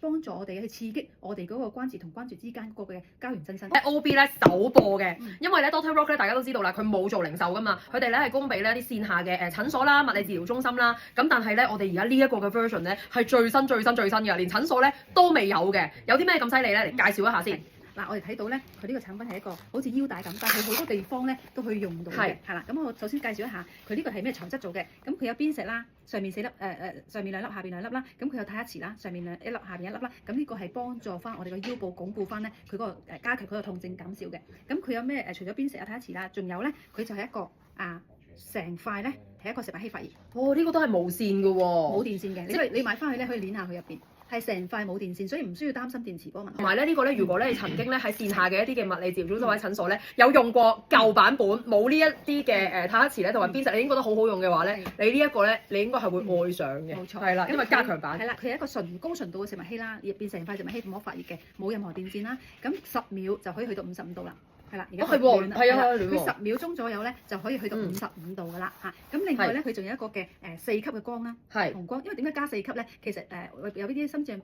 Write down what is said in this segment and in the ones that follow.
幫助我哋去刺激我哋嗰個關節同關節之間嗰個嘅膠原增生。OB 咧首播嘅，因為咧 Doctor Rock 咧大家都知道啦，佢冇做零售噶嘛，佢哋咧係供俾呢啲線下嘅診所啦、物理治療中心啦。咁但係咧，我哋而家呢一個嘅 version 咧係最新嘅，連診所咧都未有嘅。有啲咩咁犀利咧？嚟介紹一下先。嗱，我哋睇到咧，佢呢個產品係一個好似腰帶咁，但係佢好多地方咧都可以用到嘅，係啦。咁我首先介紹一下佢呢個係咩材質做嘅。咁佢有邊石啦，上面4粒，上面2粒，下邊2粒啦。咁佢有太克瓷啦，上面1粒，下邊1粒啦。咁呢個係幫助翻我哋個腰部鞏固翻咧，佢嗰個加強佢個痛症減少嘅。咁佢有咩除咗邊石啊、太克瓷啦，仲有咧，佢就係一個成塊咧係一個食物稀發熱。哦，呢個都係無線嘅喎，冇電線嘅，你買翻去咧可以攣下佢入邊。係成塊冇電線，所以唔需要擔心電池嗰個問題。同埋咧，呢個咧，如果咧你曾經咧喺線下嘅一啲嘅物理治療中心或者診所咧有用過舊版本冇呢一啲嘅太克瓷咧同埋邊石，你已經覺得好好用嘅話咧，你呢一個咧你應該係會愛上嘅。冇錯，係啦，因為加強版。係啦，佢係一個高純度嘅食物稀啦，入邊成塊食物稀冇發熱嘅，冇任何電線啦。咁10秒就可以去到55度啦。係啦，而家係喎，係啊，佢10秒鐘左右咧就可以去到55度噶啦嚇。咁另外咧，佢仲有一個嘅4級嘅光啦，紅光。因為點解加4級咧？其實有呢啲心臟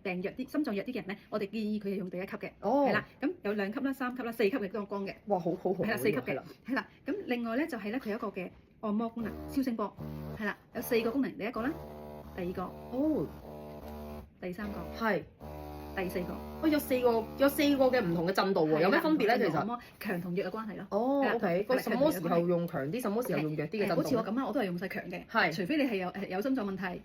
弱啲嘅人咧，我哋建議佢係用第1級嘅。哦，係啦，咁有2級啦、3級啦、4級嘅光嘅。哇，好。係啦，4級嘅。係啦，咁另外咧就係咧，佢有一個嘅按摩功能，超聲波。係啦，有4個功能，第1個啦，第2個，第3個，係。第4個，有4個嘅唔同嘅震度喎，有咩分別咧？其實強同弱嘅關係咯。哦 ，OK，個什麼時候用強啲，什麼時候用弱啲嘅震度？好似我咁啦，我都係用晒強嘅。係，除非你係有心臟問題，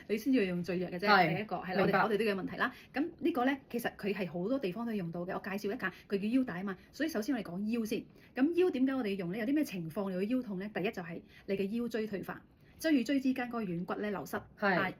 你先要用最弱嘅啫。第一個係我哋都有問題啦。咁呢個咧，其實佢係好多地方都用到嘅。我介紹一下，佢叫腰帶啊嘛。所以首先我哋講腰先。咁腰點解我哋要用咧？有啲咩情況你會腰痛咧？第一就係你嘅腰椎退化，椎與椎之間嗰個軟骨咧流失，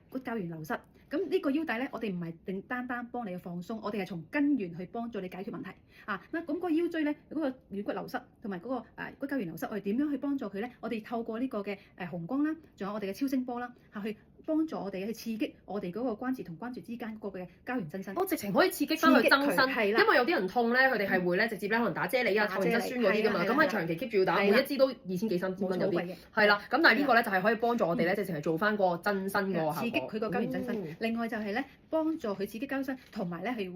骨膠原流失。咁呢個腰帶咧，我哋唔係單幫你去放鬆，我哋係從根源去幫助你解決問題。咁個腰椎咧，嗰個軟骨流失同埋嗰個骨膠原流失，我哋點樣去幫助佢咧？我哋透過呢個嘅紅光啦，仲有我哋嘅超聲波啦，去幫助我哋去刺激我哋嗰個關節同關節之間嗰個嘅膠原增生。直情可以刺激翻佢增生，係啦。因為有啲人痛咧，佢哋係會咧直接咧可能打啫喱啊、透明質酸嗰啲噶嘛，咁係長期 keep 住要打，每一支都2000幾3千蚊有啲。係啦，咁但係呢個咧就係可以幫助我哋咧，直情係做翻個增生個效果，刺激佢個膠原增生。另外就係咧幫助佢刺激膠原增生，同埋咧係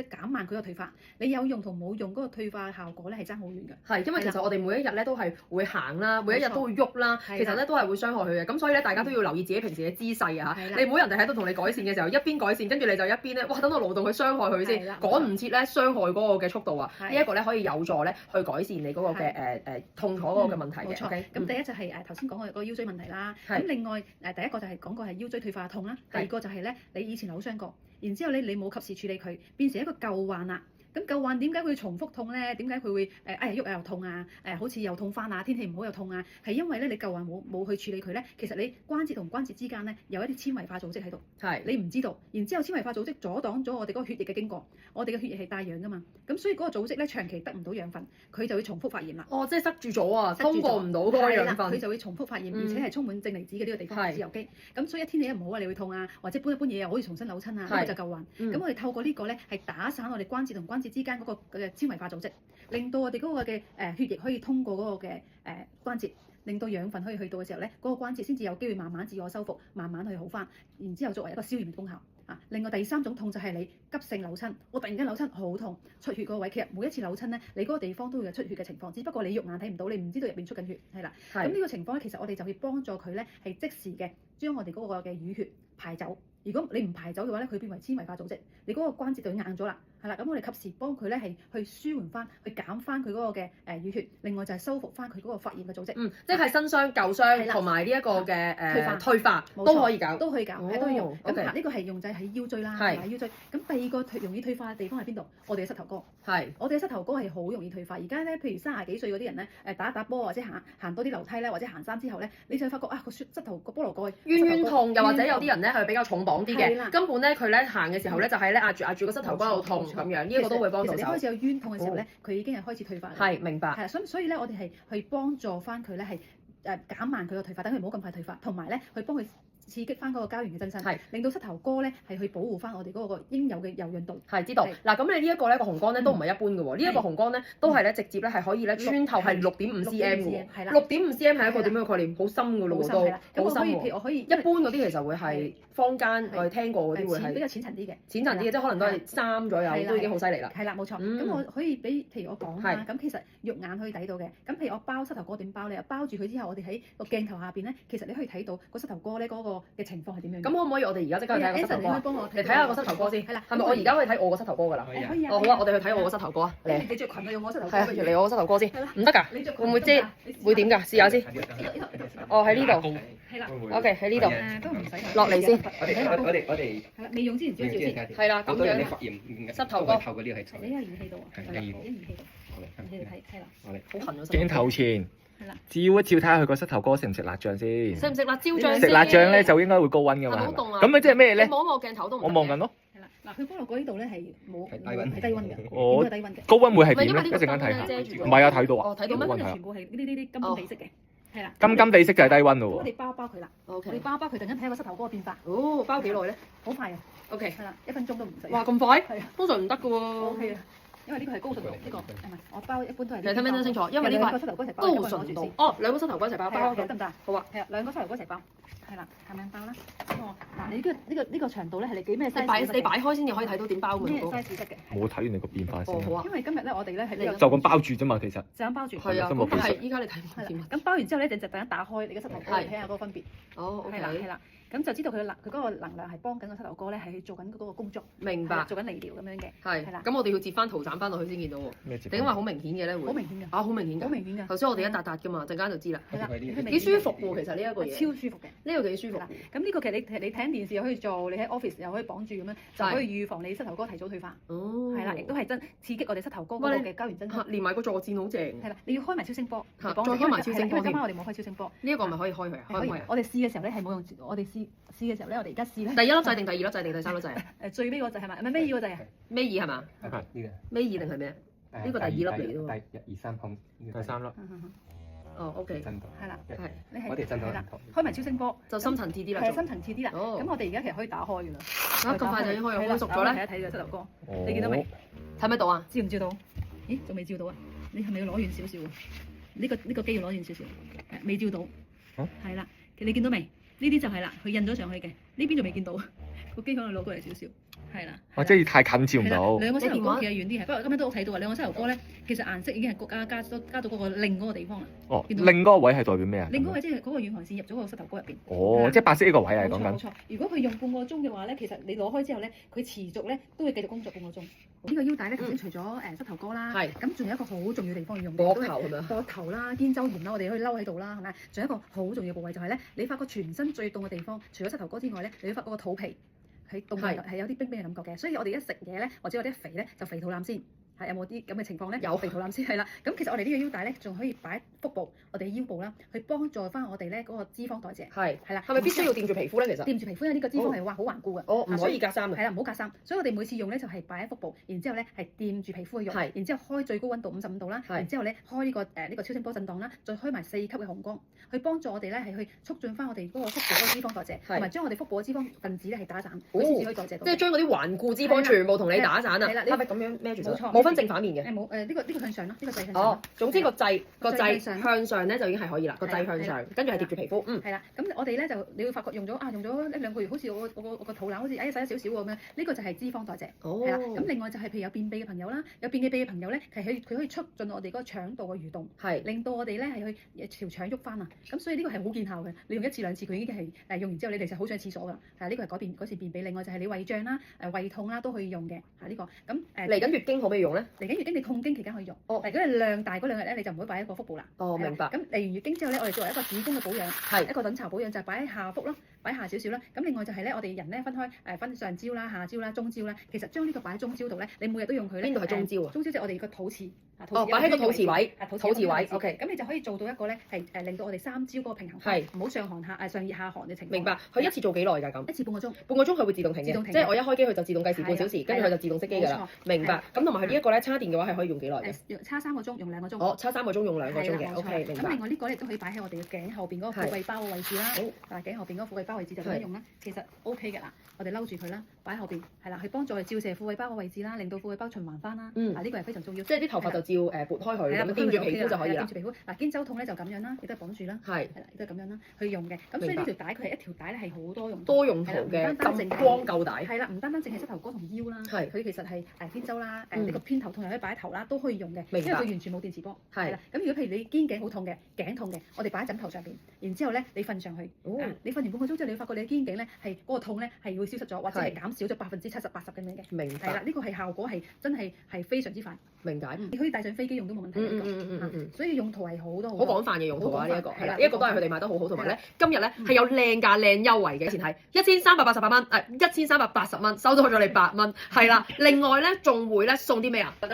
減慢佢個退化。你有用同冇用嗰個退化效果咧係爭好遠嘅。係，因為其實我哋每一日咧都係會行啦，每一日都會喐啦，其實咧都係會傷害佢嘅。咁所以咧大家都要留意自己平時嘅姿勢啊。你唔好人哋喺度同你改善嘅時候，一邊改善，跟住你就一邊咧，哇！等到勞動去傷害佢先，趕唔切咧傷害嗰個嘅速度啊！呢一個咧可以有助咧去改善你嗰個嘅痛楚嗰個嘅問題嘅。冇錯。咁第一就係頭先講嘅個腰椎問題啦。咁另外第一個就係講過係腰椎退化痛啦。第二個就係咧你以前扭傷過，然之後咧你冇及時處理佢，變成一個舊患啦。咁舊患點解會重複痛咧？點解佢會喐又痛啊？好似又痛翻啊！天氣唔好又痛啊！係因為咧你舊患冇去處理佢咧，其實你關節同關節之間咧有一啲纖維化組織喺度，你唔知道。然之後纖維化組織阻擋咗我哋嗰個血液嘅經過，我哋嘅血液係帶氧噶嘛，咁所以嗰個組織咧長期得唔到養分，佢就會重複發炎啦。哦，即係塞住咗啊，通過唔到嗰個養分，佢就會重複發炎，而且係充滿正離子嘅呢個地方自由基。咁所以天氣一唔好啊，你會痛啊，或者搬一搬嘢又好似重新扭親啊，呢個就舊患。咁我哋透過呢個咧係打散我哋關節同關節之間嗰個嘅纖維化組織，令到我哋嗰個嘅血液可以通過嗰個嘅關節，令到養分可以去到嘅時候咧，嗰個關節先至有機會慢慢自我修復，慢慢去好翻，然之後作為一個消炎嘅功效。另外第3種痛就係你急性扭親，我突然間扭親好痛，出血嗰位，其實每一次扭親咧，你嗰個地方都會有出血嘅情況，只不過你肉眼睇唔到，你唔知道入邊出緊血，係啦。咁呢個情況咧，其實我哋就會幫助佢咧係即時嘅將我哋嗰個嘅淤血排走。如果你唔排走嘅話咧，佢變為纖維化組織，你嗰個關節就硬咗啦，係啦。咁我哋及時幫佢咧係去舒緩翻，去減翻佢嗰個嘅淤血，另外就係修復翻佢嗰個發炎嘅組織。即係新傷舊傷同埋呢一個嘅退化都可以搞，都可以用。咁呢個係用在喺腰椎啦，腰椎。咁第2個容易退化嘅地方喺邊度？我哋嘅膝頭哥。我哋嘅膝頭哥係好容易退化。而家咧，譬如30幾歲嗰啲人咧，打波或者行多啲樓梯咧，或者行山之後咧，你就發覺個膝頭個菠蘿蓋冤痛，又或者有啲人咧係比較重綁啲嘅，根本咧佢咧行嘅時候咧就係咧壓住個膝頭哥度痛咁樣，呢個都會幫到手。其實你開始有冤痛嘅時候咧，佢已經係開始退化。係，明白。係啊，所以咧我哋係去幫助翻佢咧係減慢佢個退化，等佢唔好咁快退化，同埋咧去幫佢刺激翻嗰個膠原嘅增生，係令到膝頭哥咧係去保護翻我哋嗰個應有嘅柔潤度。係知道嗱，咁你呢一個咧個紅光咧都唔係一般嘅喎，呢一個紅光咧都係咧直接咧係可以咧穿透係6.5 cm 嘅喎，係啦6.5 cm 係一個點樣嘅概念？好深嘅咯喎都，好深譬喎。如我可以一般嗰啲其實會係坊間我哋聽過嗰啲會係比較淺層啲嘅，淺層啲嘅，即係可能都係3左右都已經好犀利啦。係啦，冇錯。咁我可以俾譬如我講啦，咁其實肉眼可以睇到嘅。咁譬如我包膝頭哥點包咧？包住佢之後，我哋喺個鏡頭下邊咧，其實你可以睇到個膝頭哥咧嗰個嘅情況係點樣。咁可唔可以我哋而家即刻去睇個膝頭哥啊？你睇下個膝頭哥先。係啦。係咪我而家可以睇我個膝頭哥㗎啦？可以啊。哦好啊，我哋去睇我個膝頭哥啊。嚟。你着裙啊，用我膝頭哥。係啊，嚟我個膝頭哥先。唔得㗎。會唔會遮？會點㗎？試下先。呢度。哦，喺呢度。係啦。OK，喺呢度。都唔使。落嚟先。我哋係啦，未用之前少少先。係啦，咁樣。膝頭哥。透過呢個係喺呢個儀器度啊。係啦，喺儀器度。儀器度睇，係啦。好痕咗。鏡頭前。係啦。照一照睇下佢個膝頭哥食唔食辣醬先。食唔食辣椒醬先？食辣醬咧就應該會高溫㗎嘛。好凍啊！咁即係咩咧？你望我鏡頭都唔。我望緊咯。係啦，嗱，佢菠蘿果呢度咧係冇係低溫係低溫嘅，哦點解低溫嘅？高溫會係點咧？唔係因為呢個一陣間睇下。燈咧遮住咗唔係啊，睇到啊。哦，睇到咩？呢度全部係呢啲金金地色嘅，係啦。金金地色就係低溫咯喎。我哋包佢啦，我 OK。哋包佢，突然間睇下個膝頭哥嘅變化，哦，包幾耐咧好快啊！ ？OK。係啦，1分鐘都唔使。哇，咁快？係啊，通常唔得嘅喎。 OK 啊，因為呢個係高純度，呢個唔係我包一般都係。你睇唔睇得清楚？因為呢個個膝頭哥一齊包，高純度。哦，兩個膝頭哥一齊包，包得唔得啊？好啊。係啊，兩個膝頭哥一齊包，係啦，係咪包啦？嗱，你呢個長度咧係你幾咩 size？你擺開先至可以睇到點包嘅咩喎。 size 得嘅？我睇完你個變化先。哦，好啊。因為今日咧我哋咧係呢個就咁包住啫嘛，其實。就咁包住。係啊，都冇咁但係依家你睇唔係見啦，咁包完之後咧，就突然間打開你嘅膝頭哥，睇下嗰個分別。哦，OK。係啦，咁就知道佢嗰個能量係幫緊個膝頭哥咧，係去做緊嗰個工作。明白。做緊理療咁樣嘅。係。係啦。咁我哋要截翻圖斬翻落去先見到喎。咩字？定因為好明顯嘅咧會。好明顯㗎。啊，好明顯㗎。好明顯㗎。頭先我哋一笪笪㗎嘛，陣間就知啦。係啦。幾舒服喎，其實呢一個嘢。超舒服嘅。呢個幾舒服。咁呢個其實你睇電視又可以做，你喺 office 又可以綁住咁樣，就可以預防你膝頭哥提早退化。哦。係啦，亦都係刺激我哋膝頭哥嗰個嘅膠原增生。連埋個坐墊好正。係啦，你要開埋超聲波。再開埋超聲波。今晚我哋冇開超聲波。呢一個咪可以開佢啊？開唔開啊？我哋試嘅時候咧係冇用，我哋試嘅時候咧，我哋而家試咧。第一粒掣定第二粒掣定第三粒掣啊？最尾嗰掣係咪？唔係尾二嗰掣啊？尾二係嘛？呢個。尾二定係咩？呢個第二粒嚟嘅喎。第1、2、3碰。第三粒。哦，OK。係啦，係。你係。我哋震到。開埋超聲波就深層次啲啦。係深層次啲啦。哦。咁我哋而家其實可以打開㗎啦。啊！咁快就已經可以開熟咗咧？睇一睇個膝頭哥，你見到未？睇唔睇到啊？照唔照到？咦，仲未照到啊？你係咪要攞遠少少啊？呢個機要攞遠少少，未照到。係啦，你見到未？呢啲就係啦，佢印咗上去嘅。呢邊仲未見到，個機可能攞過嚟少少。係啦。哦，即係太近照唔到。兩個膝頭哥其實遠啲係，不過今日都睇到啊。兩個膝頭哥咧，其實顏色已經係加到嗰個另嗰個地方啦。哦，另嗰個位係代表咩啊？另嗰個即係嗰個遠航線入咗個膝頭哥入邊。哦，即係白色呢個位係講緊。冇錯。如果佢用半個鐘嘅話咧，其實你攞開之後咧，佢持續咧都會繼續工作半個鐘。呢個腰帶咧，頭先除咗膝頭哥啦，咁仲有一個好重要地方要用嘅。膊頭係咪啊？膊頭啦、肩周炎啦，我哋可以摟喺度啦，係咪？仲有一個好重要部位就係咧，你發覺全身最凍嘅地方，除咗膝頭哥之外咧，你會發覺個肚皮係凍係有啲冰冰嘅感覺嘅。所以我哋一食嘢咧，或者我哋一肥咧，就肥肚腩先。係有冇啲咁嘅情況咧？有肥肚腩先係啦。咁其實我哋呢個腰帶咧，仲可以擺腹部，我哋腰部啦，去幫助翻我哋咧嗰個脂肪代謝。係啦。係咪必須要掂住皮膚咧？其實掂住皮膚，因為呢個脂肪係好頑固嘅。哦，唔可以隔衫嘅。係啦，唔好隔衫。所以我哋每次用咧就係擺喺腹部，然之後咧係掂住皮膚去用。然之後開最高溫度55度啦。然之後咧開呢個超聲波震盪啦，再開埋4級嘅紅光，去幫助我哋咧係去促進翻我哋嗰個腹部嗰個脂肪代謝，同埋將我哋腹部嘅脂肪分子咧係打散，佢先至可以代謝到。即係將嗰啲頑固脂肪全部同你打散啊！係啦，係咪咁樣孭住就？冇分正反面嘅。呢個向上咯，呢個掣向上。哦，總之個掣向上咧就已經係可以啦，個掣向上，跟住係貼住皮膚。係啦，咁我哋咧就你會發覺用咗1-2個月，好似我個肚腩好似細咗少少咁樣，呢個就係脂肪代謝。係啦，咁另外就係譬如有便秘嘅朋友啦，有便秘嘅朋友咧，佢可以促進我哋嗰個腸道嘅蠕動，令到我哋咧係去條腸喐翻啊。咁所以呢個係好見效嘅，你用1次2次佢已經係用完之後你哋就好想去廁所㗎。係呢個係改善便秘，另外就係你胃脹啦、胃痛啦都可以用嘅。呢個咁嚟緊月經可唔可以用咧？嚟緊月經你痛經期間可以用。但如果你量大嗰2日咧，你就唔好擺喺個腹部啦。哦，明白。咁嚟完月經之後咧，我哋作為一個子宮嘅保養，一個卵巢保養就係擺喺下腹咯，擺下少少啦。咁另外就係咧，我哋人咧分開分上焦啦、下焦啦、中焦啦。其實將呢個擺喺中焦度咧，你每日都用佢咧。邊度係中焦啊？中焦即係我哋個肚臍。哦，擺喺個肚臍位。肚臍位。OK。咁你就可以做到一個咧係令到我哋三焦嗰個平衡，唔好上寒上熱下寒嘅情況。明白。佢一次做幾耐㗎咁？一次半個鐘。半個鐘佢會自動停嘅，即係我一開機佢就自動計時半小時，跟住佢就自動熄機㗎啦。明白。咁同埋佢呢一個咧插電嘅話係可以用幾耐嘅？插3個鐘，用2個鐘。哦，插3個鐘用2個鐘嘅。OK，明白。咁另外呢個咧都可以擺喺我哋嘅頸後邊嗰個富貴包嘅位置啦。好。頸後邊嗰個富貴包。包位置就點樣用啦？其實 OK 嘅啦，我哋摟住佢啦，擺喺後邊係啦，去幫助我哋照射副尾包嘅位置啦，令到副尾包循環翻啦。呢個係非常重要。即係啲頭髮就照撥開佢，咁掂住皮膚就可以啦。掂住皮膚嗱，肩周痛咧就咁樣啦，亦都係綁住啦。係啦，亦都係咁樣啦，去用嘅。咁所以呢條帶佢係一條帶咧係好多用多用途嘅金光夠帶。係啦，唔單單淨係膝頭哥同腰啦，佢其實係肩周啦，呢個偏頭痛又可以擺喺頭啦，都可以用嘅，因為佢完全冇電磁波。係啦，咁如果譬如你肩頸好痛嘅、頸痛嘅，我哋擺喺枕頭上邊，然之後咧你瞓上去，你瞓完半個鐘之後，你會發覺你嘅肩頸咧係嗰個痛咧係會消失咗，或者係減少咗70%、80%咁樣嘅。明白。係啦，呢個係效果係真係非常之快。明解。你可以帶上飛機用都冇問題。所以用途係好多好廣泛嘅用途啊！呢一個係啦，呢一個都係佢哋賣得好好，同埋咧今日咧係有靚價靚優惠嘅，以前係1388蚊，1380蚊，收咗你8蚊，係啦。另外咧仲會咧送啲咩啊？獨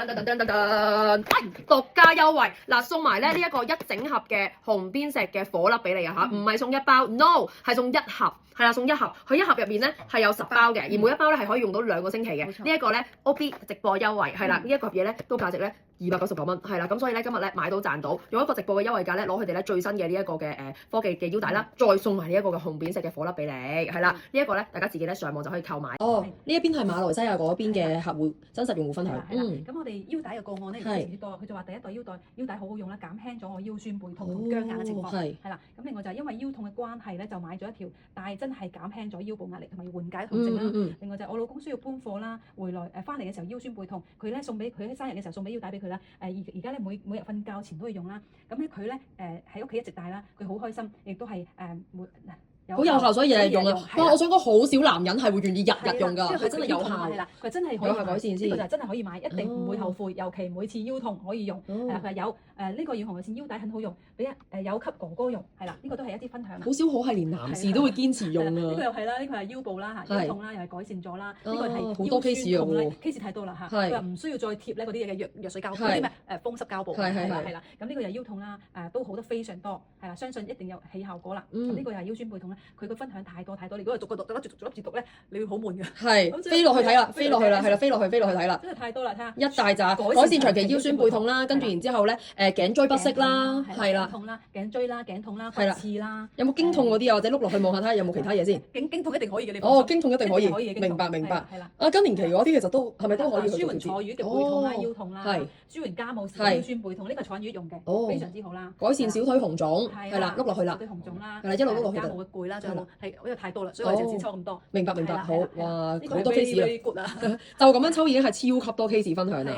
家優惠嗱，送埋咧呢一個一整盒嘅紅邊石嘅火粒俾你啊嚇，唔係送一包 ，no 係送一盒。係啦，送一盒，佢一盒入面咧係有10包嘅，而每一包咧係可以用到2個星期嘅。呢一個咧 OP 直播優惠係啦，呢一個嘢咧都價值咧299蚊，係啦，咁所以咧今日咧買到賺到，用一個直播嘅優惠價咧攞佢哋咧最新嘅呢一個嘅科技嘅腰帶啦，再送埋呢一個嘅紅扁石嘅火粒俾你，係啦，呢一個咧大家自己咧上網就可以購買。哦，呢一邊係馬來西亞嗰邊嘅客戶真實用戶分享。咁我哋腰帶嘅個案咧非常之多，佢就話第一代腰帶好好用啦，減輕咗我腰酸背痛同僵硬嘅情況。係啦，咁另外就係因為腰痛嘅關係咧，就買咗一條帶真係減輕咗腰部壓力同埋緩解痛症啦。另外就係我老公需要搬貨啦，回來翻嚟嘅時候腰酸背痛，佢咧送俾佢喺生日嘅時候送俾腰帶俾佢啦。而家咧每日瞓覺前都會用啦。咁咧佢咧喺屋企一直戴啦，佢好開心，亦都係好有效，所以日日用啊！哇，我想講好少男人係會願意日日用㗎，係真係有效。係啦，佢真係有效改善先。呢個就係真係可以買，一定唔會後悔，尤其每次腰痛可以用。係啦，佢有呢個遠紅外線腰帶很好用，俾有級哥哥用。係啦，呢個都係一啲分享。好少可係連男士都會堅持用啊！呢個又係啦，呢個係腰部啦嚇，腰痛啦又係改善咗啦。呢個係好多 case 用喎，case 太多啦嚇。佢話唔需要再貼咧嗰啲嘢嘅藥水膠布，啲咩風濕膠布。係啦，咁呢個又係腰痛啦，都好得非常多。係啦，相信一定有起效果啦。呢個又係腰酸背痛咧，佢個分享太多。如果係逐個讀，逐粒字讀咧，你會好悶嘅。係飛落去睇啦，飛落去啦，係啦，飛落去睇啦。真係太多啦，睇下。一大扎改善長期腰酸背痛啦，跟住然之後咧頸椎不適啦，係啦。痛啦，頸椎啦，頸痛啦，骨刺啦。有冇經痛嗰啲啊？或者碌落去望下睇下有冇其他嘢先。經痛一定可以嘅，你。哦，經痛一定可以。可以嘅。明白。係啦。更年期嗰啲其實都係咪都可以去做啲？舒緩坐月嘅背痛啦、腰痛啦，舒緩家務時腰酸背痛，呢個坐月用嘅，非常之好啦。改善小腿紅腫，係啦，碌落去啦。小腿紅腫啦，係啦，一路碌落去。家務嘅攰啦，仲有係因為太多啦，所以我哋就只抽咁多。明白，好哇，好多 case 啦，就就咁樣抽已經係超級多 case 分享啦。